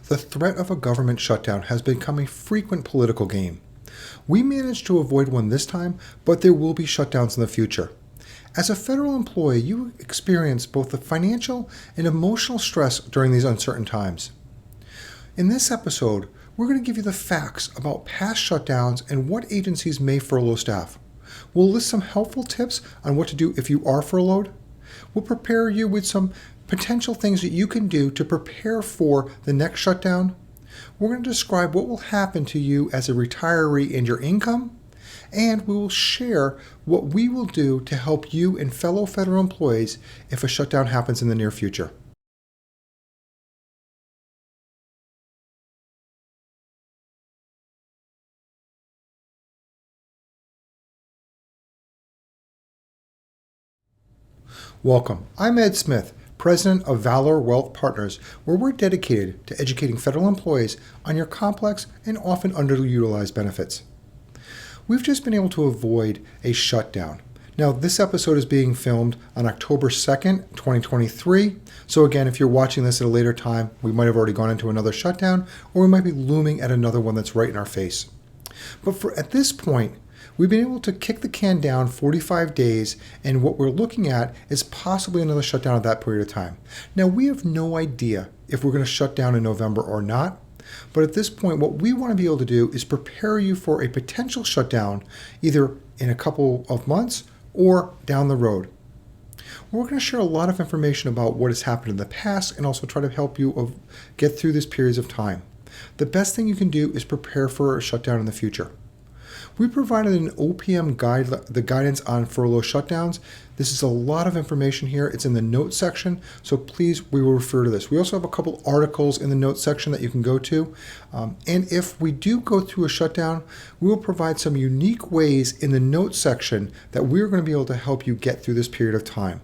The threat of a government shutdown has become a frequent political game. We managed to avoid one this time, but there will be shutdowns in the future. As a federal employee, you experience both the financial and emotional stress during these uncertain times. In this episode, we're going to give you the facts about past shutdowns and what agencies may furlough staff. We'll list some helpful tips on what to do if you are furloughed. We'll prepare you with some potential things that you can do to prepare for the next shutdown. We're going to describe what will happen to you as a retiree and your income, and we will share what we will do to help you and fellow federal employees if a shutdown happens in the near future. Welcome. I'm Ed Smith, President of Valor Wealth Partners, where we're dedicated to educating federal employees on your complex and often underutilized benefits. We've just been able to avoid a shutdown. Now, this episode is being filmed on October 2nd, 2023. So again, if you're watching this at a later time, we might have already gone into another shutdown, or we might be looming at another one that's right in our face. But at this point, we've been able to kick the can down 45 days, and what we're looking at is possibly another shutdown at that period of time. Now, we have no idea if we're going to shut down in November or not, but at this point, what we want to be able to do is prepare you for a potential shutdown either in a couple of months or down the road. We're going to share a lot of information about what has happened in the past and also try to help you get through these periods of time. The best thing you can do is prepare for a shutdown in the future. We provided an OPM guide, the guidance on furlough shutdowns. This is a lot of information here. It's in the notes section, so please, we will refer to this. We also have a couple articles in the notes section that you can go to. And if we do go through a shutdown, we will provide some unique ways in the notes section that we're going to be able to help you get through this period of time.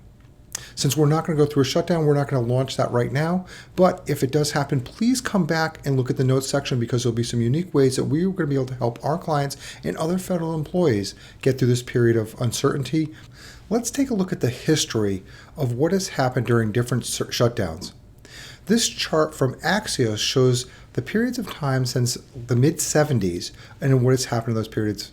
Since we're not going to go through a shutdown, we're not going to launch that right now. But if it does happen, please come back and look at the notes section because there'll be some unique ways that we're going to be able to help our clients and other federal employees get through this period of uncertainty. Let's take a look at the history of what has happened during different shutdowns. This chart from Axios shows the periods of time since the mid-70s and what has happened in those periods.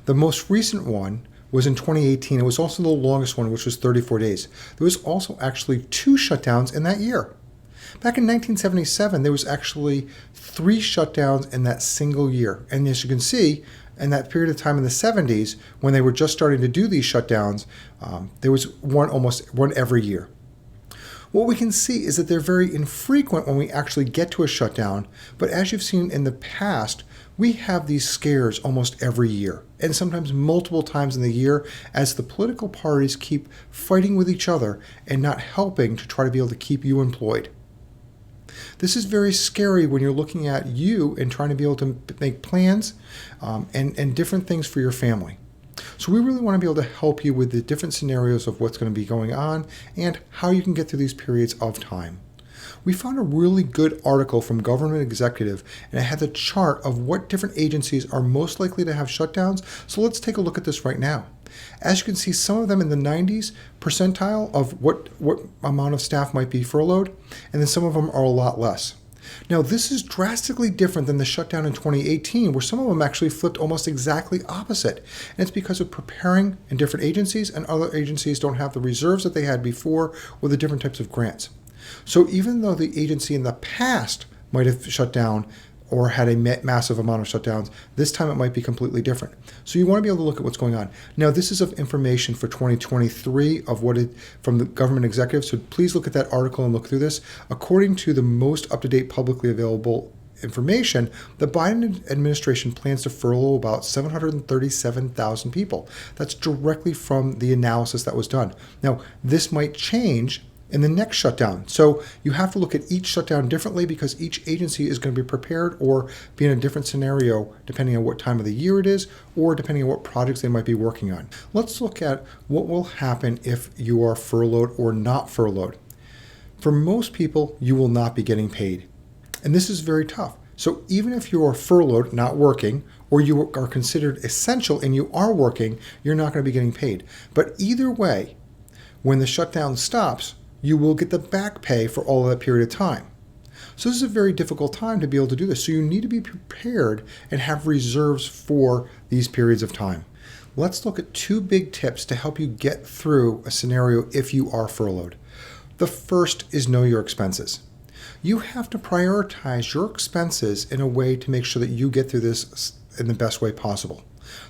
The most recent one was in 2018. It was also the longest one, which was 34 days. There was also actually 2 shutdowns in that year. Back in 1977, there was actually 3 shutdowns in that single year. And as you can see, in that period of time in the 70s, when they were just starting to do these shutdowns, there was almost one every year. What we can see is that they're very infrequent when we actually get to a shutdown, but as you've seen in the past, we have these scares almost every year, and sometimes multiple times in the year as the political parties keep fighting with each other and not helping to try to be able to keep you employed. This is very scary when you're looking at you and trying to be able to make plans and different things for your family. So we really want to be able to help you with the different scenarios of what's going to be going on and how you can get through these periods of time. We found a really good article from Government Executive, and it had the chart of what different agencies are most likely to have shutdowns. So let's take a look at this right now. As you can see, some of them in the 90s percentile of what amount of staff might be furloughed, and then some of them are a lot less. Now, this is drastically different than the shutdown in 2018, where some of them actually flipped almost exactly opposite. And it's because of preparing in different agencies, and other agencies don't have the reserves that they had before or the different types of grants. So even though the agency in the past might have shut down or had a massive amount of shutdowns, this time it might be completely different. So you want to be able to look at what's going on. Now, this is of information for 2023 from the Government Executive, so please look at that article and look through this. According to the most up-to-date publicly available information, the Biden administration plans to furlough about 737,000 people. That's directly from the analysis that was done. Now, this might change in the next shutdown. So you have to look at each shutdown differently because each agency is going to be prepared or be in a different scenario depending on what time of the year it is or depending on what projects they might be working on. Let's look at what will happen if you are furloughed or not furloughed. For most people, you will not be getting paid. And this is very tough. So even if you are furloughed, not working, or you are considered essential and you are working, you're not going to be getting paid. But either way, when the shutdown stops, you will get the back pay for all of that period of time. So this is a very difficult time to be able to do this. So you need to be prepared and have reserves for these periods of time. Let's look at 2 big tips to help you get through a scenario if you are furloughed. The first is know your expenses. You have to prioritize your expenses in a way to make sure that you get through this in the best way possible.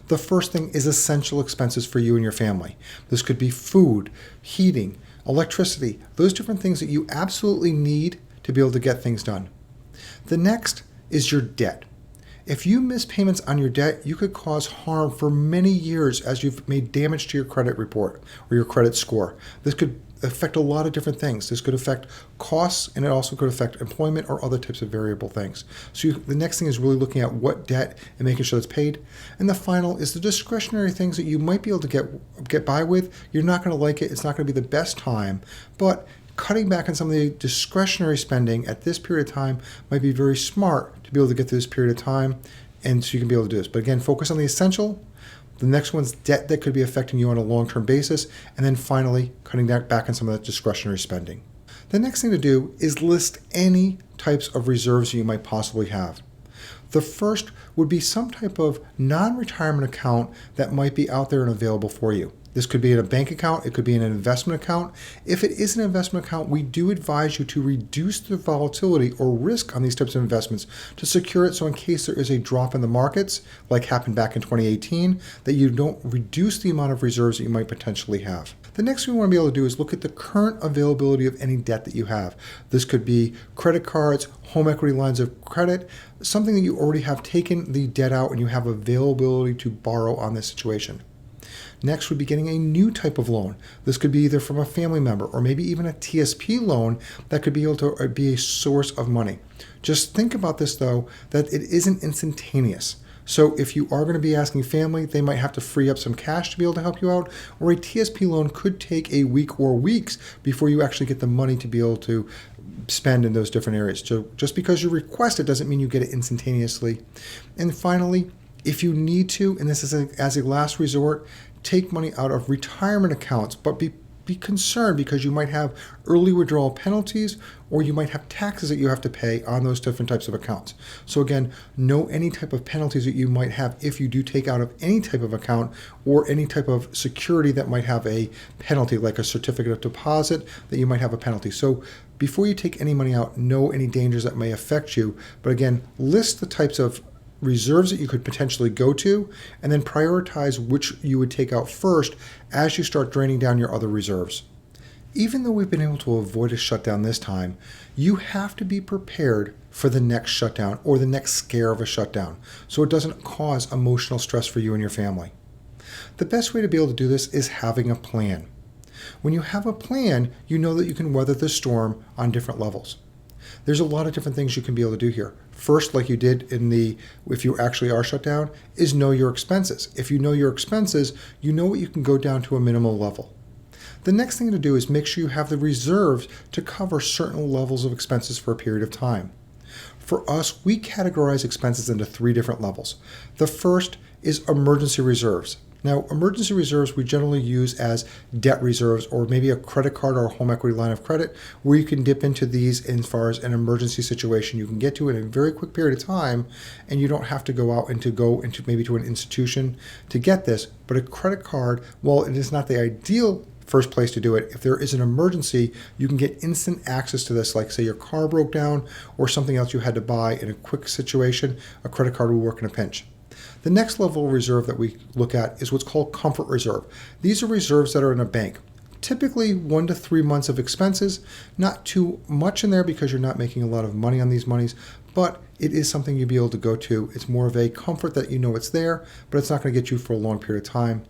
The first thing is essential expenses for you and your family. This could be food, heating, electricity, those different things that you absolutely need to be able to get things done. The next is your debt. If you miss payments on your debt, you could cause harm for many years as you've made damage to your credit report or your credit score. This could affect a lot of different things. This could affect costs, and it also could affect employment or other types of variable things. So the next thing is really looking at what debt and making sure it's paid. And the final is the discretionary things that you might be able to get by with. You're not going to like it. It's not going to be the best time, but cutting back on some of the discretionary spending at this period of time might be very smart to be able to get through this period of time, and so you can be able to do this. But again, focus on the essential. The next one's debt that could be affecting you on a long-term basis. And then finally, cutting back on some of that discretionary spending. The next thing to do is list any types of reserves you might possibly have. The first would be some type of non-retirement account that might be out there and available for you. This could be in a bank account. It could be in an investment account. If it is an investment account, we do advise you to reduce the volatility or risk on these types of investments to secure it so in case there is a drop in the markets, like happened back in 2018, that you don't reduce the amount of reserves that you might potentially have. The next thing we want to be able to do is look at the current availability of any debt that you have. This could be credit cards, home equity lines of credit, something that you already have taken the debt out and you have availability to borrow on this situation. Next would be getting a new type of loan. This could be either from a family member or maybe even a TSP loan that could be able to be a source of money. Just think about this though, that it isn't instantaneous. So if you are going to be asking family, they might have to free up some cash to be able to help you out, or a TSP loan could take a week or weeks before you actually get the money to be able to spend in those different areas. So just because you request it doesn't mean you get it instantaneously. And finally, if you need to, and this is as a last resort, take money out of retirement accounts, but be concerned because you might have early withdrawal penalties or you might have taxes that you have to pay on those different types of accounts. So again, know any type of penalties that you might have if you do take out of any type of account or any type of security that might have a penalty, like a certificate of deposit that you might have a penalty. So before you take any money out, know any dangers that may affect you. But again, list the types of reserves that you could potentially go to, and then prioritize which you would take out first as you start draining down your other reserves. Even though we've been able to avoid a shutdown this time, you have to be prepared for the next shutdown or the next scare of a shutdown so it doesn't cause emotional stress for you and your family. The best way to be able to do this is having a plan. When you have a plan, you know that you can weather the storm on different levels. There's a lot of different things you can be able to do here. First, like you did if you actually are shut down, is know your expenses. If you know your expenses, you know what you can go down to a minimal level. The next thing to do is make sure you have the reserves to cover certain levels of expenses for a period of time. For us, we categorize expenses into 3 different levels. The first is emergency reserves. Now, emergency reserves we generally use as debt reserves or maybe a credit card or a home equity line of credit where you can dip into these as far as an emergency situation. You can get to it in a very quick period of time and you don't have to go out and to go into maybe to an institution to get this. But a credit card, while it is not the ideal first place to do it, if there is an emergency, you can get instant access to this, like say your car broke down or something else you had to buy in a quick situation, a credit card will work in a pinch. The next level of reserve that we look at is what's called comfort reserve. These are reserves that are in a bank. Typically 1 to 3 months of expenses, not too much in there because you're not making a lot of money on these monies, but it is something you'll be able to go to. It's more of a comfort that you know it's there, but it's not going to get you for a long period of time.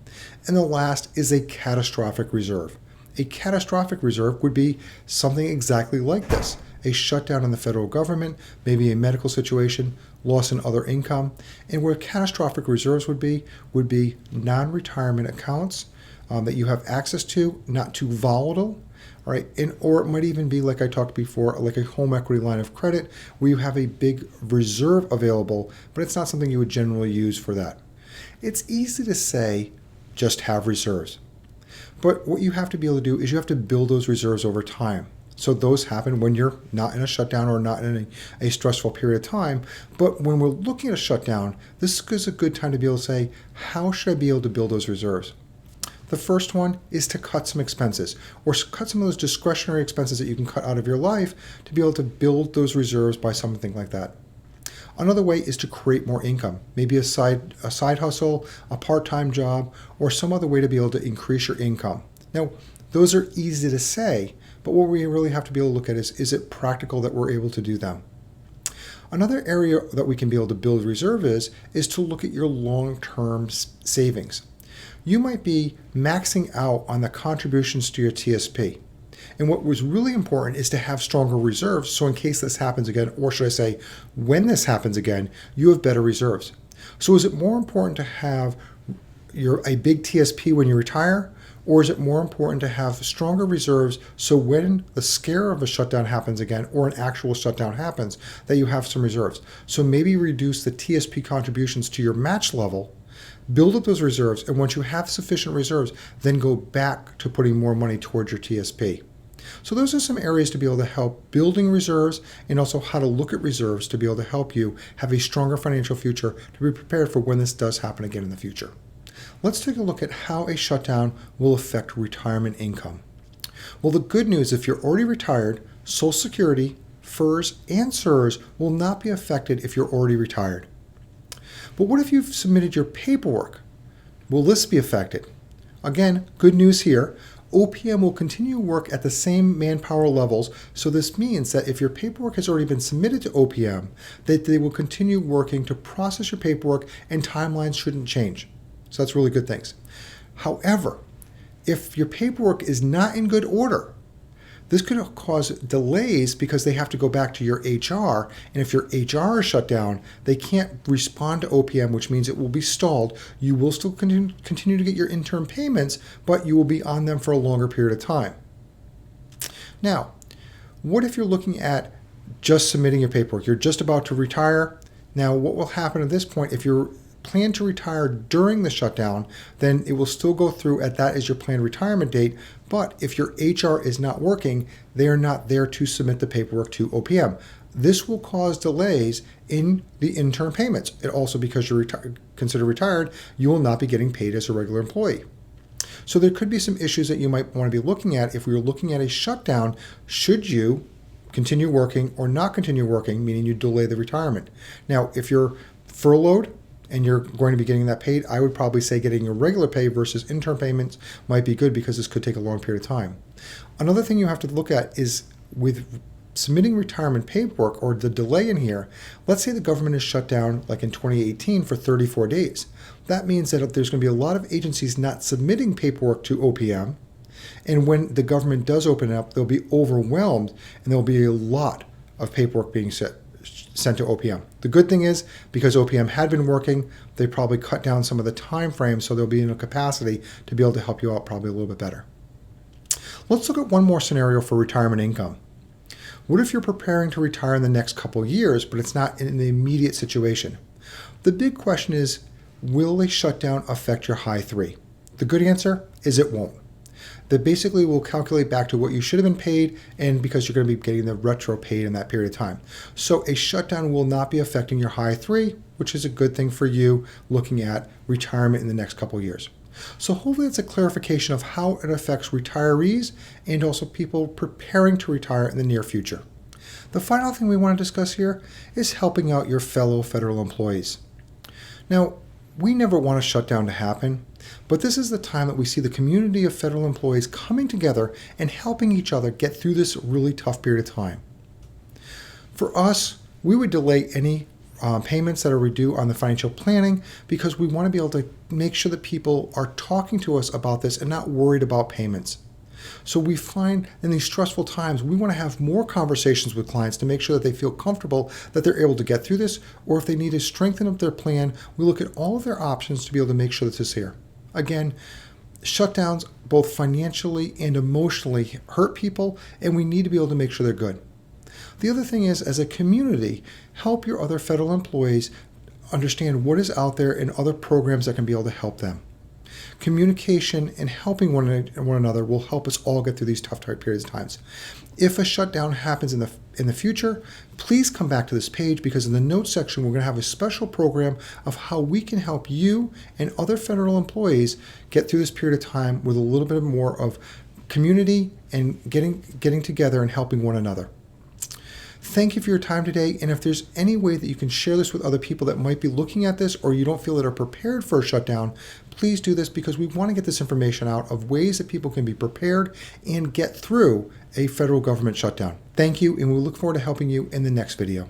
And the last is a catastrophic reserve. A catastrophic reserve would be something exactly like this. A shutdown in the federal government, maybe a medical situation, loss in other income, and where catastrophic reserves would be non-retirement accounts that you have access to, not too volatile, all right, or it might even be, like I talked before, like a home equity line of credit where you have a big reserve available, but it's not something you would generally use for that. It's easy to say, just have reserves. But what you have to be able to do is you have to build those reserves over time. So those happen when you're not in a shutdown or not in a stressful period of time. But when we're looking at a shutdown, this is a good time to be able to say, how should I be able to build those reserves? The first one is to cut some expenses or cut some of those discretionary expenses that you can cut out of your life to be able to build those reserves by something like that. Another way is to create more income, maybe a side hustle, a part-time job, or some other way to be able to increase your income. Now, those are easy to say, but what we really have to be able to look at is it practical that we're able to do them? Another area that we can be able to build reserve is to look at your long-term savings. You might be maxing out on the contributions to your TSP. And what was really important is to have stronger reserves so in case this happens again, or should I say, when this happens again, you have better reserves. So is it more important to have a big TSP when you retire, or is it more important to have stronger reserves so when the scare of a shutdown happens again, or an actual shutdown happens, that you have some reserves? So maybe reduce the TSP contributions to your match level, build up those reserves, and once you have sufficient reserves, then go back to putting more money towards your TSP. So those are some areas to be able to help building reserves and also how to look at reserves to be able to help you have a stronger financial future to be prepared for when this does happen again in the future. Let's take a look at how a shutdown will affect retirement income. Well, the good news, if you're already retired, Social Security, FERS, and CSRS will not be affected if you're already retired. But what if you've submitted your paperwork? Will this be affected? Again, good news here. OPM will continue work at the same manpower levels, so this means that if your paperwork has already been submitted to OPM, that they will continue working to process your paperwork and timelines shouldn't change. So that's really good things. However, if your paperwork is not in good order, this could cause delays because they have to go back to your HR, and if your HR is shut down, they can't respond to OPM, which means it will be stalled. You will still continue to get your interim payments, but you will be on them for a longer period of time. Now, what if you're looking at just submitting your paperwork? You're just about to retire. Now, what will happen at this point if you're plan to retire during the shutdown, then it will still go through at that as your planned retirement date. But if your HR is not working, they are not there to submit the paperwork to OPM. This will cause delays in the interim payments. It also, because you're considered retired, you will not be getting paid as a regular employee. So there could be some issues that you might want to be looking at if we were looking at a shutdown. Should you continue working or not continue working, meaning you delay the retirement? Now, if you're furloughed and you're going to be getting that paid, I would probably say getting your regular pay versus interim payments might be good because this could take a long period of time. Another thing you have to look at is with submitting retirement paperwork or the delay in here. Let's say the government is shut down like in 2018 for 34 days. That means that there's going to be a lot of agencies not submitting paperwork to OPM. And when the government does open up, they'll be overwhelmed and there'll be a lot of paperwork being sent to OPM. The good thing is, because OPM had been working, they probably cut down some of the time frames, so they'll be in a capacity to be able to help you out probably a little bit better. Let's look at one more scenario for retirement income. What if you're preparing to retire in the next couple of years, but it's not in the immediate situation? The big question is, will a shutdown affect your high three? The good answer is it won't. That basically will calculate back to what you should have been paid, and because you're going to be getting the retro paid in that period of time. So a shutdown will not be affecting your high three, which is a good thing for you looking at retirement in the next couple of years. So hopefully it's a clarification of how it affects retirees and also people preparing to retire in the near future. The final thing we want to discuss here is helping out your fellow federal employees. Now, we never want a shutdown to happen, but this is the time that we see the community of federal employees coming together and helping each other get through this really tough period of time. For us, we would delay any payments that are due on the financial planning because we want to be able to make sure that people are talking to us about this and not worried about payments. So we find in these stressful times, we want to have more conversations with clients to make sure that they feel comfortable that they're able to get through this, or if they need to strengthen up their plan, we look at all of their options to be able to make sure that this is here. Again, shutdowns, both financially and emotionally, hurt people, and we need to be able to make sure they're good. The other thing is, as a community, help your other federal employees understand what is out there and other programs that can be able to help them. Communication and helping one another will help us all get through these tough periods of times. If a shutdown happens in the future, please come back to this page, because in the notes section, we're going to have a special program of how we can help you and other federal employees get through this period of time with a little bit more of community and getting together and helping one another. Thank you for your time today, and if there's any way that you can share this with other people that might be looking at this or you don't feel that are prepared for a shutdown, please do this, because we want to get this information out of ways that people can be prepared and get through a federal government shutdown. Thank you, and we look forward to helping you in the next video.